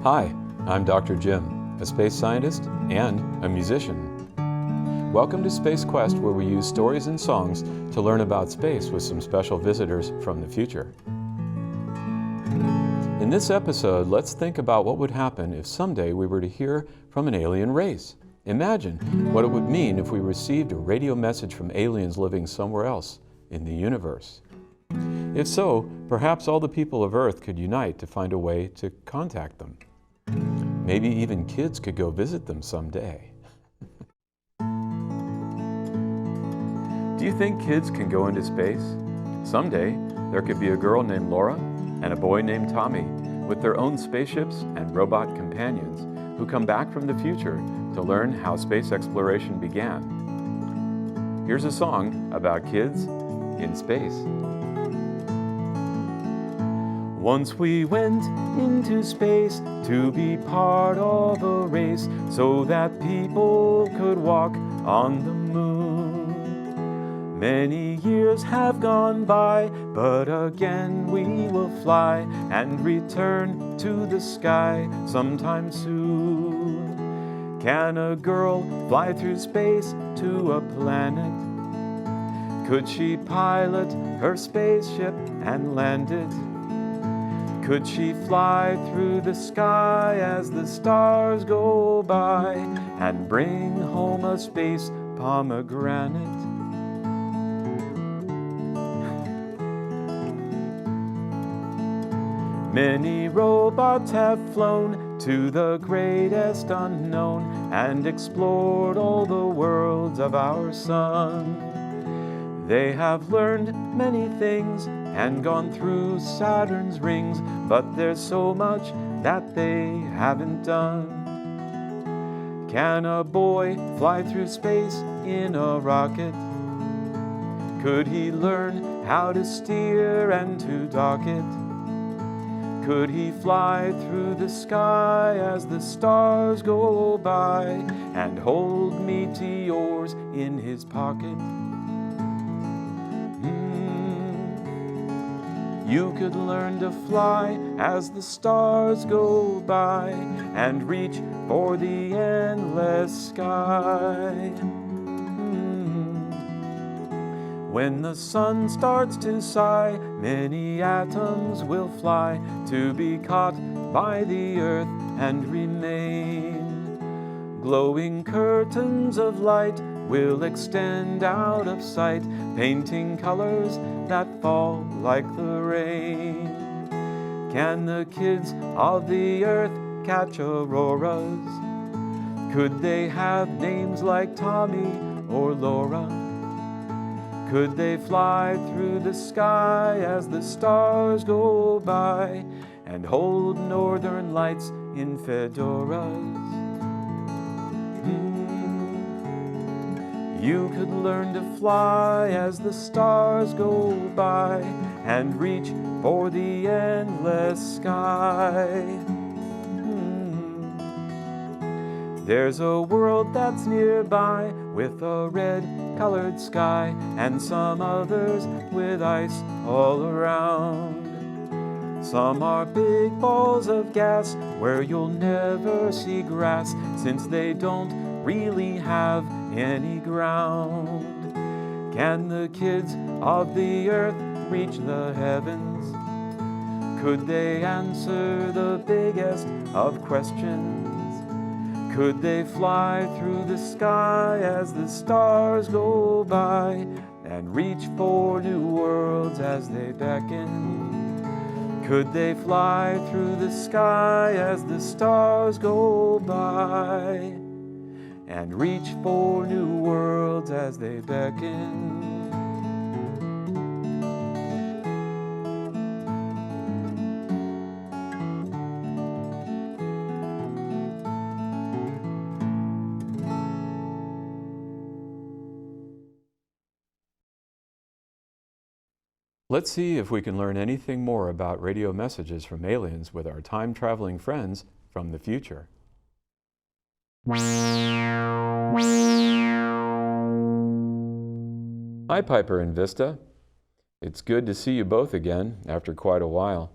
Hi, I'm Dr. Jim, a space scientist and a musician. Welcome to Space Quest, where we use stories and songs to learn about space with some special visitors from the future. In this episode, let's think about what would happen if someday we were to hear from an alien race. Imagine what it would mean if we received a radio message from aliens living somewhere else in the universe. If so, perhaps all the people of Earth could unite to find a way to contact them. Maybe even kids could go visit them someday. Do you think kids can go into space? Someday, there could be a girl named Laura and a boy named Tommy with their own spaceships and robot companions who come back from the future to learn how space exploration began. Here's a song about kids in space. Once we went into space to be part of a race so that people could walk on the moon. Many years have gone by, but again we will fly and return to the sky sometime soon. Can a girl fly through space to a planet? Could she pilot her spaceship and land it? Could she fly through the sky as the stars go by and bring home a space pomegranate? Many robots have flown to the greatest unknown and explored all the worlds of our sun. They have learned many things and gone through Saturn's rings, but there's so much that they haven't done. Can a boy fly through space in a rocket? Could he learn how to steer and to dock it? Could he fly through the sky as the stars go by and hold meteors in his pocket? You could learn to fly as the stars go by and reach for the endless sky. When the sun starts to sigh, many atoms will fly to be caught by the earth and remain. Glowing curtains of light will extend out of sight, painting colors that fall like the rain. Can the kids of the earth catch auroras? Could they have names like Tommy or Laura? Could they fly through the sky as the stars go by and hold northern lights in fedoras? You could learn to fly as the stars go by and reach for the endless sky. There's a world that's nearby with a red-colored sky and some others with ice all around. Some are big balls of gas where you'll never see grass since they don't really have any ground. Can the kids of the earth reach the heavens? Could they answer the biggest of questions? Could they fly through the sky as the stars go by and reach for new worlds as they beckon? Could they fly through the sky as the stars go by and reach for new worlds as they beckon? Let's see if we can learn anything more about radio messages from aliens with our time-traveling friends from the future. Hi, Piper and Vista. It's good to see you both again after quite a while.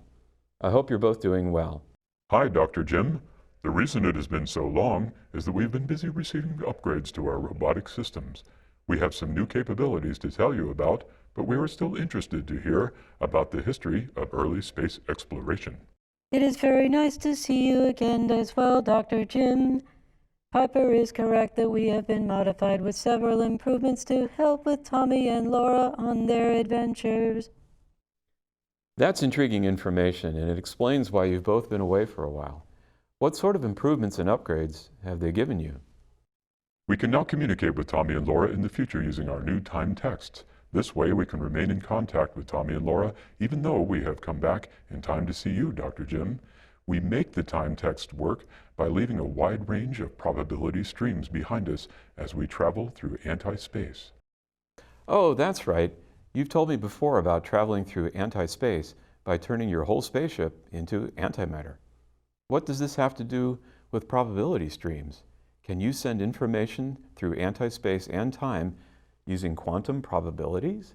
I hope you're both doing well. Hi, Dr. Jim. The reason it has been so long is that we've been busy receiving upgrades to our robotic systems. We have some new capabilities to tell you about, but we are still interested to hear about the history of early space exploration. It is very nice to see you again as well, Dr. Jim. Piper is correct that we have been modified with several improvements to help with Tommy and Laura on their adventures. That's intriguing information, and it explains why you've both been away for a while. What sort of improvements and upgrades have they given you? We can now communicate with Tommy and Laura in the future using our new time texts. This way we can remain in contact with Tommy and Laura even though we have come back in time to see you, Dr. Jim. We make the time text work by leaving a wide range of probability streams behind us as we travel through anti-space. Oh, that's right. You've told me before about traveling through anti-space by turning your whole spaceship into antimatter. What does this have to do with probability streams? Can you send information through anti-space and time using quantum probabilities?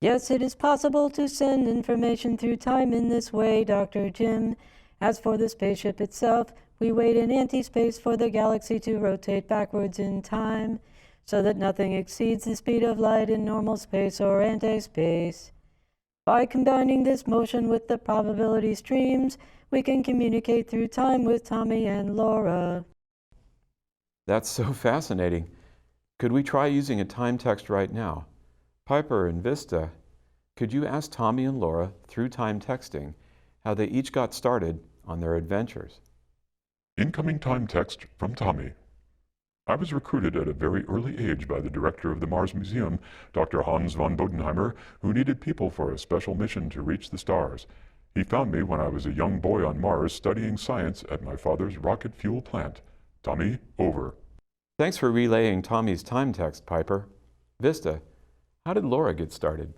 Yes, it is possible to send information through time in this way, Dr. Jim. As for the spaceship itself, we wait in anti-space for the galaxy to rotate backwards in time, so that nothing exceeds the speed of light in normal space or anti-space. By combining this motion with the probability streams, we can communicate through time with Tommy and Laura. That's so fascinating. Could we try using a time text right now? Piper and Vista, could you ask Tommy and Laura through time texting how they each got started on their adventures? Incoming time text from Tommy. I was recruited at a very early age by the director of the Mars Museum, Dr. Hans von Bodenheimer, who needed people for a special mission to reach the stars. He found me when I was a young boy on Mars studying science at my father's rocket fuel plant. Tommy, over. Thanks for relaying Tommy's time text, Piper. Vista, how did Laura get started?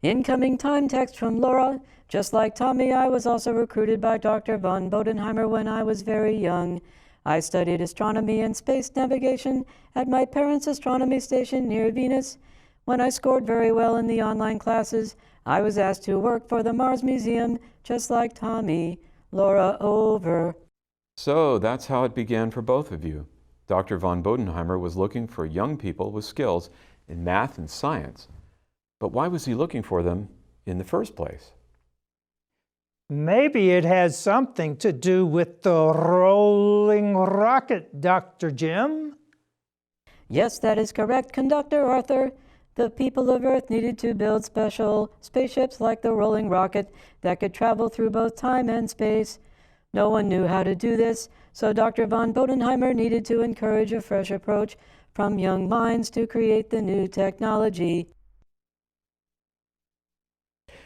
Incoming time text from Laura. Just like Tommy, I was also recruited by Dr. von Bodenheimer when I was very young. I studied astronomy and space navigation at my parents' astronomy station near Venus. When I scored very well in the online classes, I was asked to work for the Mars Museum, just like Tommy. Laura, over. So that's how it began for both of you. Dr. von Bodenheimer was looking for young people with skills in math and science. But why was he looking for them in the first place? Maybe it has something to do with the rolling rocket, Dr. Jim. Yes, that is correct, Conductor Arthur. The people of Earth needed to build special spaceships like the rolling rocket that could travel through both time and space. No one knew how to do this, so Dr. von Bodenheimer needed to encourage a fresh approach from young minds to create the new technology.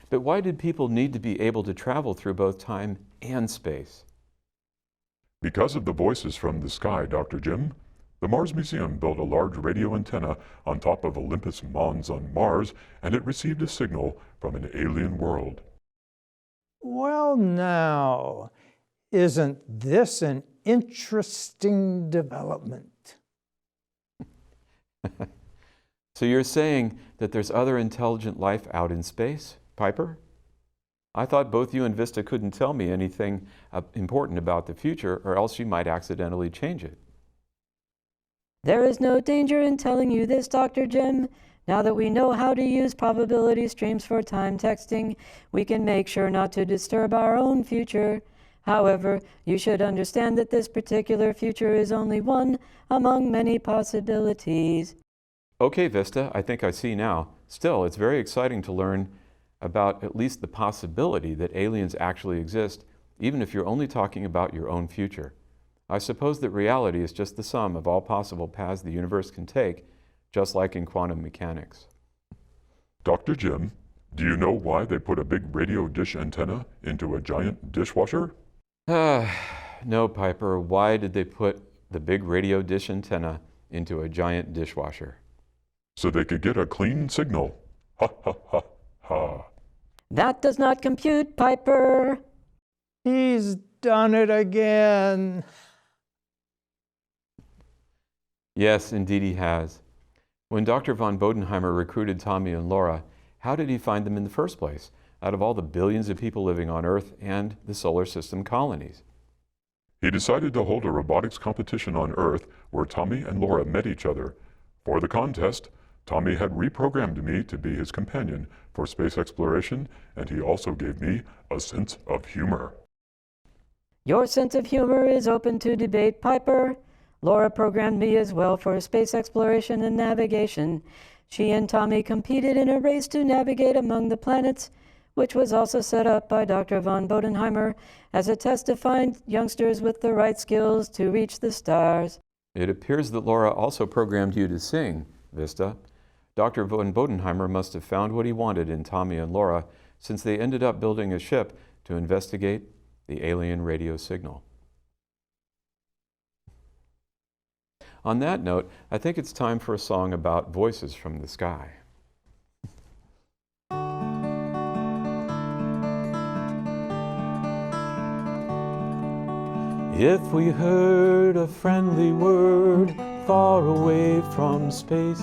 But why did people need to be able to travel through both time and space? Because of the voices from the sky, Dr. Jim. The Mars Museum built a large radio antenna on top of Olympus Mons on Mars, and it received a signal from an alien world. Well, now, isn't this an interesting development? So you're saying that there's other intelligent life out in space, Piper? I thought both you and Vista couldn't tell me anything important about the future, or else you might accidentally change it. There is no danger in telling you this, Dr. Jim. Now that we know how to use probability streams for time texting, we can make sure not to disturb our own future. However, you should understand that this particular future is only one among many possibilities. Okay, Vista, I think I see now. Still, it's very exciting to learn about at least the possibility that aliens actually exist, even if you're only talking about your own future. I suppose that reality is just the sum of all possible paths the universe can take, just like in quantum mechanics. Dr. Jim, do you know why they put a big radio dish antenna into a giant dishwasher? No, Piper. Why did they put the big radio dish antenna into a giant dishwasher? So they could get a clean signal. Ha ha ha ha. That does not compute, Piper. He's done it again. Yes, indeed he has. When Dr. von Bodenheimer recruited Tommy and Laura, how did he find them in the first place? out of all the billions of people living on Earth and the solar system colonies. He decided to hold a robotics competition on Earth where Tommy and Laura met each other. For the contest, Tommy had reprogrammed me to be his companion for space exploration, and he also gave me a sense of humor. Your sense of humor is open to debate, Piper. Laura programmed me as well for space exploration and navigation. She and Tommy competed in a race to navigate among the planets, which was also set up by Dr. von Bodenheimer as a test to find youngsters with the right skills to reach the stars. It appears that Laura also programmed you to sing, Vista. Dr. von Bodenheimer must have found what he wanted in Tommy and Laura, since they ended up building a ship to investigate the alien radio signal. On that note, I think it's time for a song about voices from the sky. If we heard a friendly word far away from space,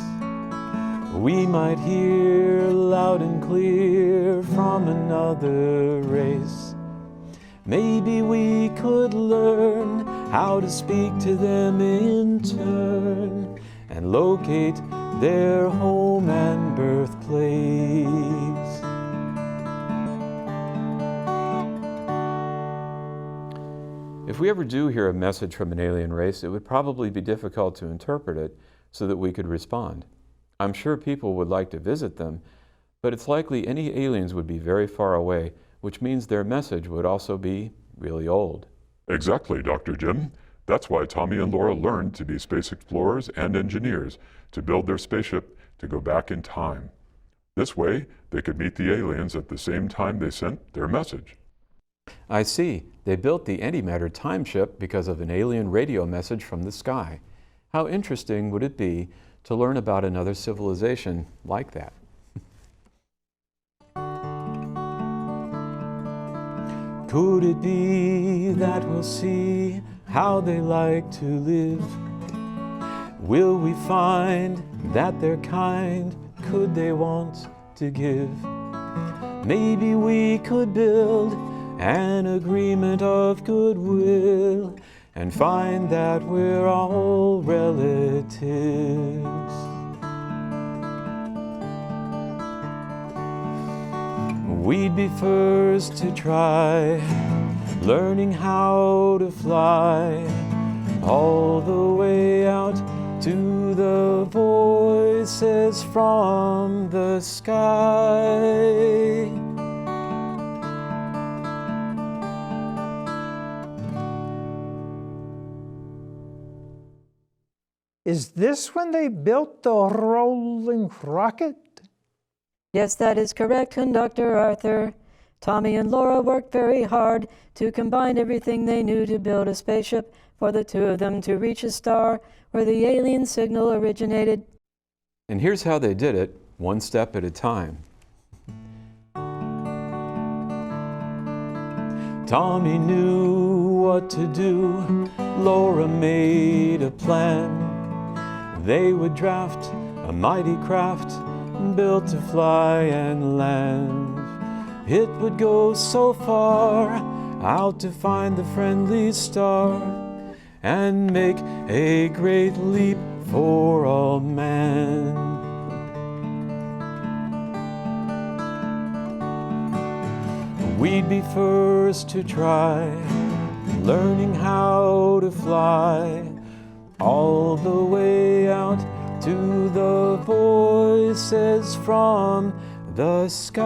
we might hear loud and clear from another race. Maybe we could learn how to speak to them in turn and locate their home and birthplace. If we ever do hear a message from an alien race, it would probably be difficult to interpret it so that we could respond. I'm sure people would like to visit them, but it's likely any aliens would be very far away, which means their message would also be really old. Exactly, Dr. Jim. That's why Tommy and Laura learned to be space explorers and engineers, to build their spaceship to go back in time. This way, they could meet the aliens at the same time they sent their message. I see. They built the Antimatter Timeship because of an alien radio message from the sky. How interesting would it be to learn about another civilization like that? Could it be that we'll see how they like to live? Will we find that they're kind? Could they want to give? Maybe we could build an agreement of goodwill and find that we're all relatives. We'd be first to try learning how to fly all the way out to the voices from the sky. Is this when they built the rolling rocket? Yes, that is correct, Conductor Arthur. Tommy and Laura worked very hard to combine everything they knew to build a spaceship for the two of them to reach a star where the alien signal originated. And here's how they did it, one step at a time. Tommy knew what to do. Laura made a plan. They would draft a mighty craft built to fly and land. It would go so far out to find the friendly star and make a great leap for all man. We'd be first to try learning how to fly all the way out to the voices from the sky.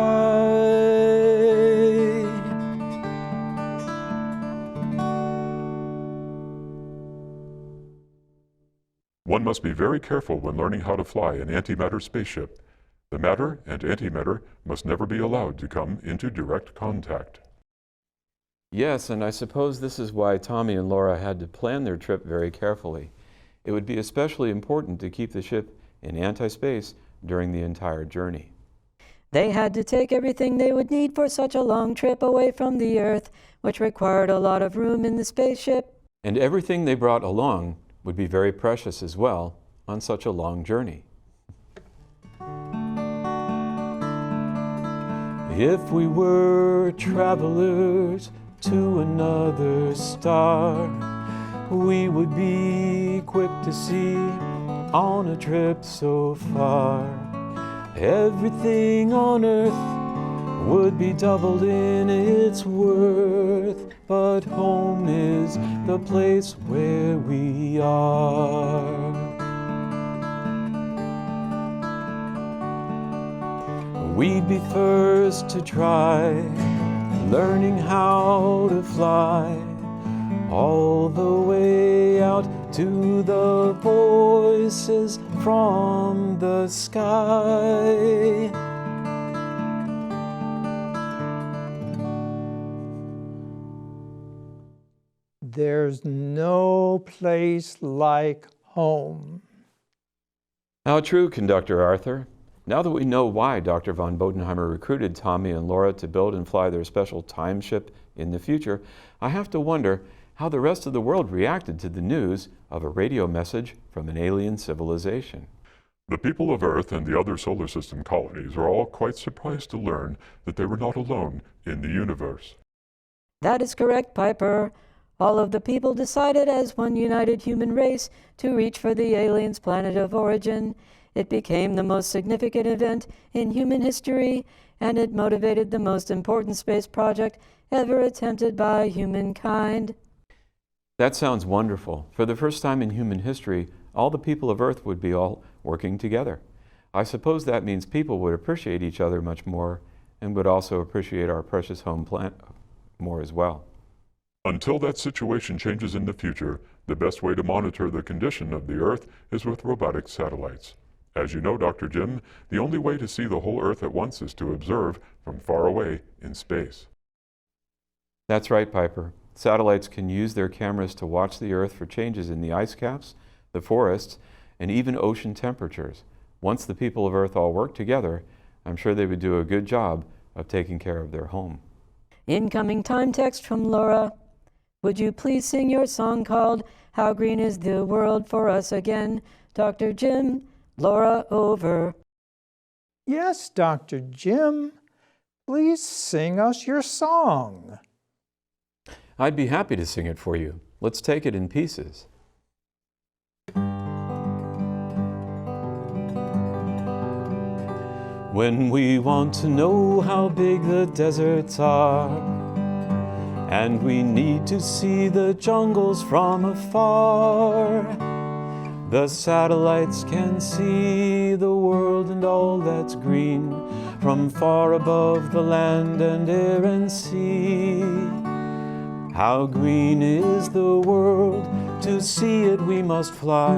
One must be very careful when learning how to fly an antimatter spaceship. The matter and antimatter must never be allowed to come into direct contact. Yes, and I suppose this is why Tommy and Laura had to plan their trip very carefully. It would be especially important to keep the ship in anti-space during the entire journey. They had to take everything they would need for such a long trip away from the Earth, which required a lot of room in the spaceship. And everything they brought along would be very precious as well on such a long journey. If we were travelers to another star, we would be quick to see on a trip so far. Everything on earth would be doubled in its worth, but home is the place where we are. We'd be first to try, learning how to fly, all the way out to the voices from the sky. There's no place like home. How true, Conductor Arthur. Now that we know why Dr. von Bodenheimer recruited Tommy and Laura to build and fly their special time ship in the future, I have to wonder how the rest of the world reacted to the news of a radio message from an alien civilization. The people of Earth and the other solar system colonies are all quite surprised to learn that they were not alone in the universe. That is correct, Piper. All of the people decided as one united human race to reach for the aliens' planet of origin. It became the most significant event in human history, and it motivated the most important space project ever attempted by humankind. That sounds wonderful. For the first time in human history, all the people of Earth would be all working together. I suppose that means people would appreciate each other much more and would also appreciate our precious home planet more as well. Until that situation changes in the future, the best way to monitor the condition of the Earth is with robotic satellites. As you know, Dr. Jim, the only way to see the whole Earth at once is to observe from far away in space. That's right, Piper. Satellites can use their cameras to watch the Earth for changes in the ice caps, the forests, and even ocean temperatures. Once the people of Earth all work together, I'm sure they would do a good job of taking care of their home. Incoming time text from Laura. Would you please sing your song called How Green Is the World for us again? Dr. Jim, Laura, over. Yes, Dr. Jim. Please sing us your song. I'd be happy to sing it for you. Let's take it in pieces. When we want to know how big the deserts are, and we need to see the jungles from afar, the satellites can see the world and all that's green from far above the land and air and sea. How green is the world, to see it we must fly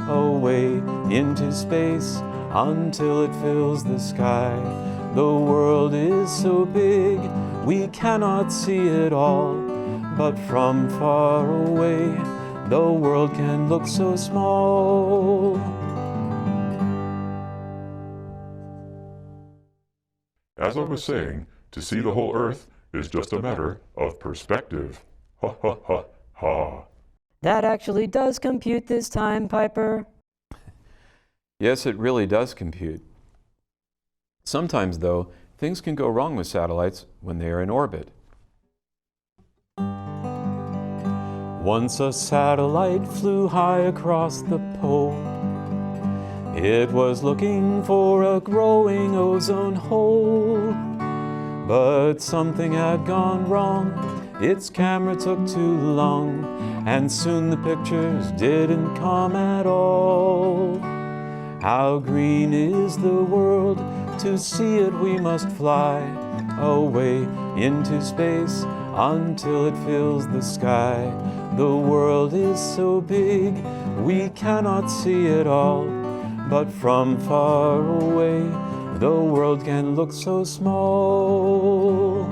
away into space until it fills the sky. The world is so big we cannot see it all, but from far away the world can look so small. As I was saying, to see the whole Earth is just a matter of perspective. Ha ha ha ha. That actually does compute this time, Piper. Yes, it really does compute. Sometimes, though, things can go wrong with satellites when they are in orbit. Once a satellite flew high across the pole. It was looking for a growing ozone hole. But something had gone wrong. Its camera took too long, and soon the pictures didn't come at all. How green is the world, to see it we must fly away into space until it fills the sky. The world is so big we cannot see it all, but from far away the world can look so small.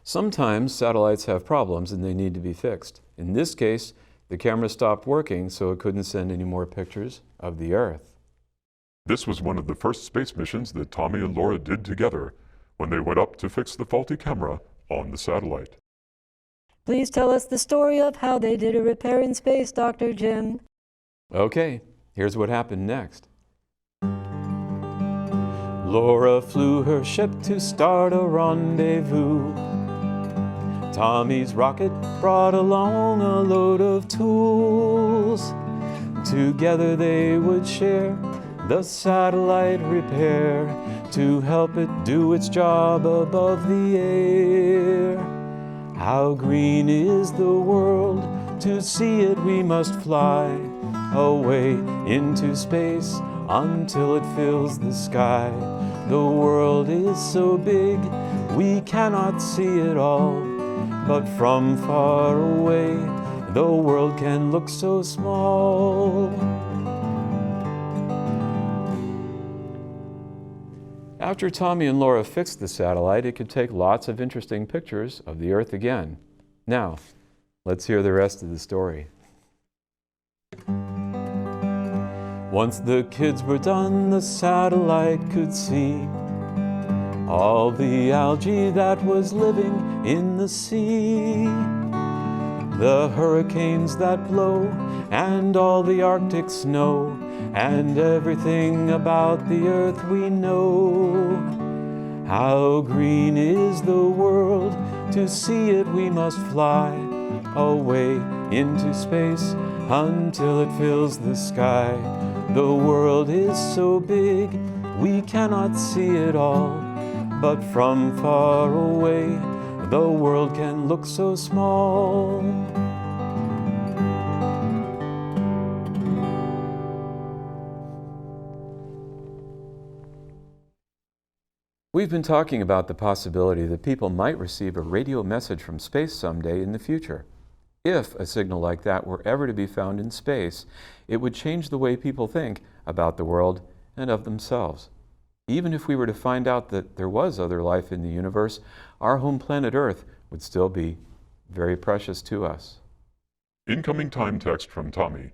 Sometimes satellites have problems and they need to be fixed. In this case, the camera stopped working, so it couldn't send any more pictures of the Earth. This was one of the first space missions that Tommy and Laura did together when they went up to fix the faulty camera on the satellite. Please tell us the story of how they did a repair in space, Dr. Jim. Okay, here's what happened next. Laura flew her ship to start a rendezvous. Tommy's rocket brought along a load of tools. Together they would share the satellite repair to help it do its job above the air. How green is the world, to see it we must fly away into space until it fills the sky. The world is so big we cannot see it all, but from far away the world can look so small. After Tommy and Laura fixed the satellite, it could take lots of interesting pictures of the Earth again. Now, let's hear the rest of the story. Once the kids were done, the satellite could see all the algae that was living in the sea, the hurricanes that blow, and all the Arctic snow, and everything about the Earth we know. How green is the world, to see it we must fly away into space until it fills the sky. The world is so big we cannot see it all, but from far away the world can look so small. We've been talking about the possibility that people might receive a radio message from space someday in the future. If a signal like that were ever to be found in space, it would change the way people think about the world and of themselves. Even if we were to find out that there was other life in the universe, our home planet Earth would still be very precious to us. Incoming time text from Tommy.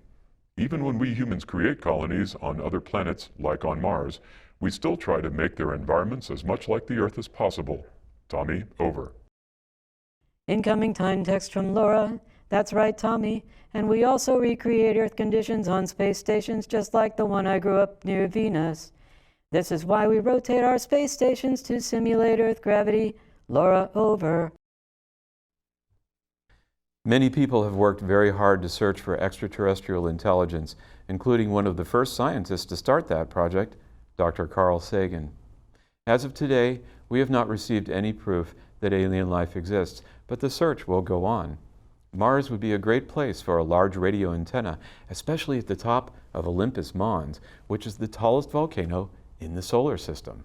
Even when we humans create colonies on other planets, like on Mars, we still try to make their environments as much like the Earth as possible. Tommy, over. Incoming time text from Laura. That's right, Tommy. And we also recreate Earth conditions on space stations just like the one I grew up near Venus. This is why we rotate our space stations to simulate Earth gravity. Laura, over. Many people have worked very hard to search for extraterrestrial intelligence, including one of the first scientists to start that project, Dr. Carl Sagan. As of today, we have not received any proof that alien life exists, but the search will go on. Mars would be a great place for a large radio antenna, especially at the top of Olympus Mons, which is the tallest volcano in the solar system.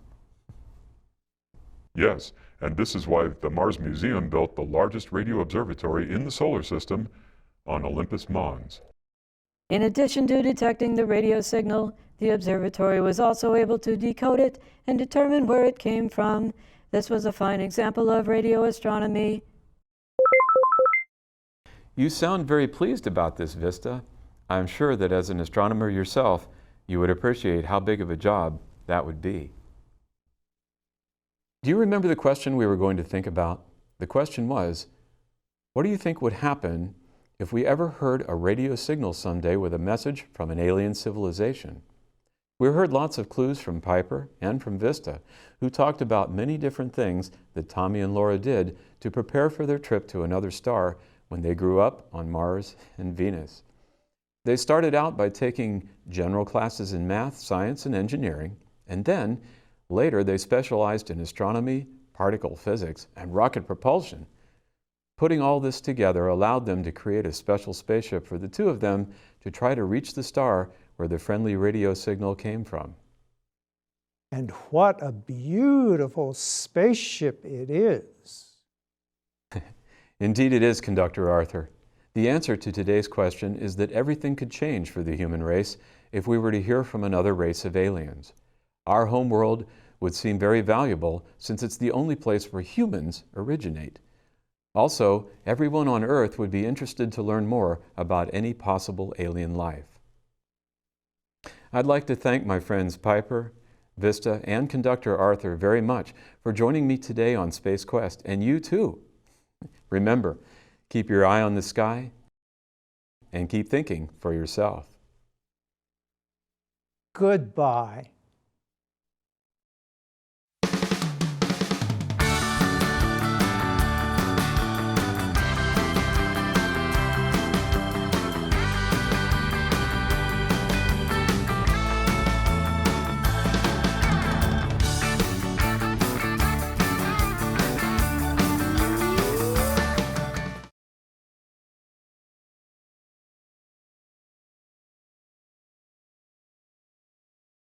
Yes, and this is why the Mars Museum built the largest radio observatory in the solar system on Olympus Mons. In addition to detecting the radio signal, the observatory was also able to decode it and determine where it came from. This was a fine example of radio astronomy. You sound very pleased about this, Vista. I'm sure that as an astronomer yourself, you would appreciate how big of a job that would be. Do you remember the question we were going to think about? The question was, what do you think would happen if we ever heard a radio signal someday with a message from an alien civilization? We heard lots of clues from Piper and from Vista, who talked about many different things that Tommy and Laura did to prepare for their trip to another star when they grew up on Mars and Venus. They started out by taking general classes in math, science, and engineering, and then later they specialized in astronomy, particle physics, and rocket propulsion. Putting all this together allowed them to create a special spaceship for the two of them to try to reach the star where the friendly radio signal came from. And what a beautiful spaceship it is. Indeed it is, Conductor Arthur. The answer to today's question is that everything could change for the human race if we were to hear from another race of aliens. Our home world would seem very valuable since it's the only place where humans originate. Also, everyone on Earth would be interested to learn more about any possible alien life. I'd like to thank my friends Piper, Vista, and Conductor Arthur very much for joining me today on Space Quest, and you too. Remember, keep your eye on the sky and keep thinking for yourself. Goodbye.